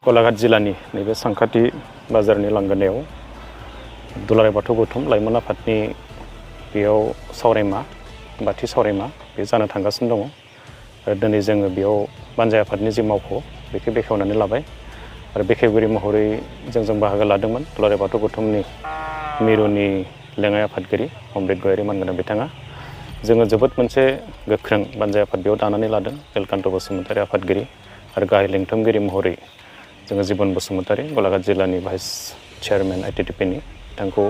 गलाघाट जिल्लानि नैबे सानखाथि बाजारनि लांगोनायाव दुलाराय बाथौ गौथुम लाइमोन आफादनि बेयाव सावरायमा बाथि सावरायमा बे जानो थांगासिनो दङ। दिनै जोङो बेयाव बानजाय आफादनि जि मावख' बेखौ बेखेवनानै लाबाय आरो बेखेवगिरि महरै जों बाहागो लादोंमोन दुलाराय बाथौ गौथुमनि मिरुनि लेङाइ आफादगिरि अमृत गयारि मानगोनां बिथाङा। जोङो जोबोद मोनसे गोख्रों बानजाय आफाद बेयाव दानानै लादों। बेलकान्त बसुमतारी आफादगिरि आरो गाहाय लेंथुमगिरि महरै जोङो जिबन बसुमतारी गलाघाट जिल्लानि भाइस चेयारमेन आइटिटिपिनि बिथांखौ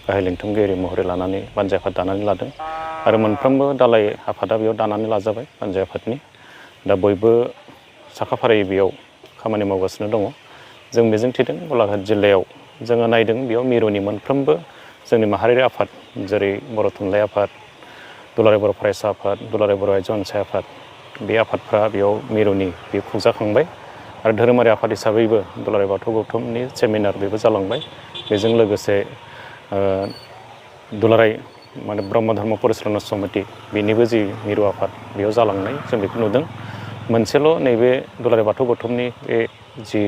गाहाय लेंथुमगिरि महरै लानानै बानजाय आफाद दानानै लादों आरो मोनफ्रोमबो दालाय आफादा बेयाव दानानै लाजाबाय बानजाय आफादनि। दा बयबो साखाफारायै बेयाव खामानि मावगासिनो दङ। जों मिजिंथिदों गलाघाट जिल्लायाव जोङो नायदों बेयाव मिरुनि मोनफ्रोमबो जोंनि माहारियारि आफाद जेरै बर' थुनलाइ आफाद, दुलाराय बर' फरायसा आफाद, दुलाराय बर' आइजो अनसाय आफाद, बे आफादफ्रा बेयाव मिरुनि बे खुंजाखांबाय आरो धोरोमारि आफाद हिसाबैबो दुलाराय बाथौ गौथुमनि सेमिनार बेबो जालांबाय। बेजों लोगोसे दुलाराय ब्रह्म धर्म परिचालना समिति बेनिबो जि मिरु आफाद बेयाव जालांनाय जों बेखौ नुदों। मोनसेल' नैबे दुलाराय बाथौ गौथुमनि बे जि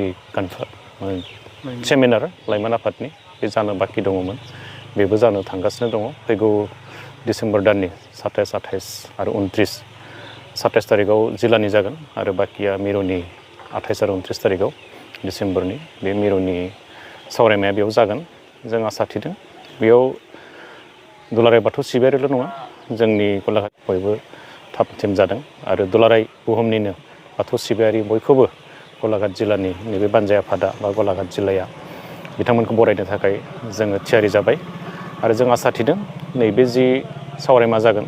सेमिनार लाइमोन आफादनि बे जानो बाखि दङमोन बेबो जानो थांगासिनो दङ। फैगौ डिसेम्बर दाननि 27, 28 आरो 29 थारिखआव जिल्लानि जागोन आरो बाखिया मिरुनि 28 आरो 29 थारिखआव डिसेम्बरनि बे मिरुनि सावरायनाया बेयाव जागोन। जों आसा थिदों बेयाव दुलाराय बाथौ सिबियारिल' नङा जोंनि गलाघाट बयबो थाब थिम जादों आरो दुलाराय बुहुमनिनो बाथौ सिबियारि बयखौबो गलाघाट जिल्लानि नैबे बानजाय आफादा बा गलाघाट जिल्लाया बिथांमोनखौ बरायनो थाखाय जोङो थियारि जाबाय आरो जों आसा थिदों नैबे जि सावरायमा जागोन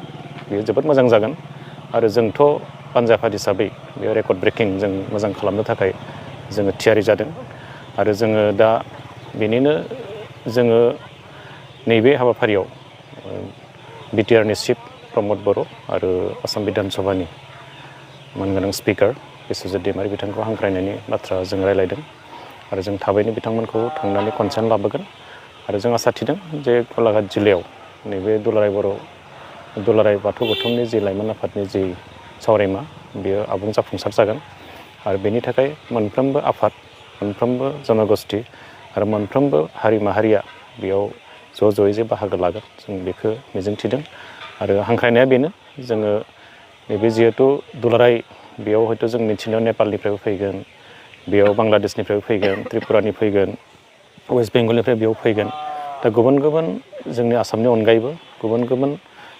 बेयो जोबोद मोजां जागोन आरो जोंथ' बानजाय आफाद हिसाबै बेयाव रेकर्ड ब्रेकिं जों मोजां खालामनो थाखाय जोङो थियारि जादों आरो जोङो दा बेनिनो जोङो नैबे हाबाफारियाव बिटिआरनि चिफ प्रमद बर' आरो आसाम बिधान सभानि मानगोनां स्पिकार बिस्वजित दैमारि बिथांखौ हांख्रायनायनि बाथ्रा जों रायलायदों आरो जों थाबैनो बिथांमोनखौ थांनानै कनसार्न लाबोगोन आरो जों आसा थिदों जे गलाघाट जिल्लायाव नैबे दुलाराय बाथौ गौथुमनि जि लाइमोन आफादनि जि सावरायमा बेयो आबुं जाफुंसार जागोन आरो बेनि थाखाय मोनफ्रोमबो आफाद, मोनफ्रोमबो जनगोष्ठी आरो मोनफ्रोमबो हारि माहारिया बेयाव ज' ज'यै जे बाहागो लागोन जों बेखौ मिजिंथिदों आरो हांख्रायनाया बेनो जोङो नैबे जिहेथु दुलाराय बेयाव हयथ' जों मिथिनायाव नेपालनिफ्रायबो फैगोन, बेयाव बांलादेशनिफ्रायबो फैगोन, त्रिपुरानि फैगोन, वेस्ट बेंगलनिफ्राय बेयाव फैगोन। दा गुबुन गुबुन जोंनि आसामनि अनगायैबो गुबुन गुबुन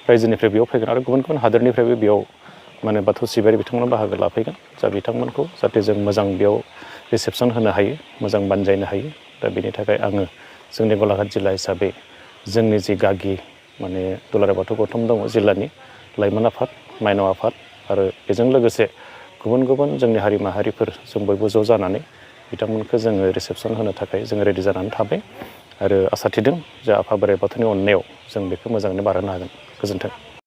रायजोनिफ्राय बेयाव फैगोन आरो गुबुन गुबुन हादोरनिफ्रायबो बेयाव बाथौ सिबियारि बिथांमोना बाहागो लाफैगोन। जा बिथांमोनखौ जाहाथे जों मोजां बेयाव रिसेपसन होनो हायो, मोजां बानजायनो हायो। दा बेनि थाखाय आङो जोंनि गलाघाट जिल्ला हिसाबै जोंनि जि गागि दुलाराय बाथौ गौथुम दङ जिल्लानि लाइमोन आफाद, माइनाव आफाद आरो बेजों लोगोसे गुबुन गुबुन जोंनि हारि माहारिफोर जों बयबो ज' जानानै बिथांमोनखौ जोङो रिसेपसन होनो थाखाय जोङो रेडि जानानै थाबाय आरो आसा थिदों जे आफा बोराइ बाथौनि अननायाव जों बेखौ मोजाङैनो बारहोनो हागोन। गोजोन्थों।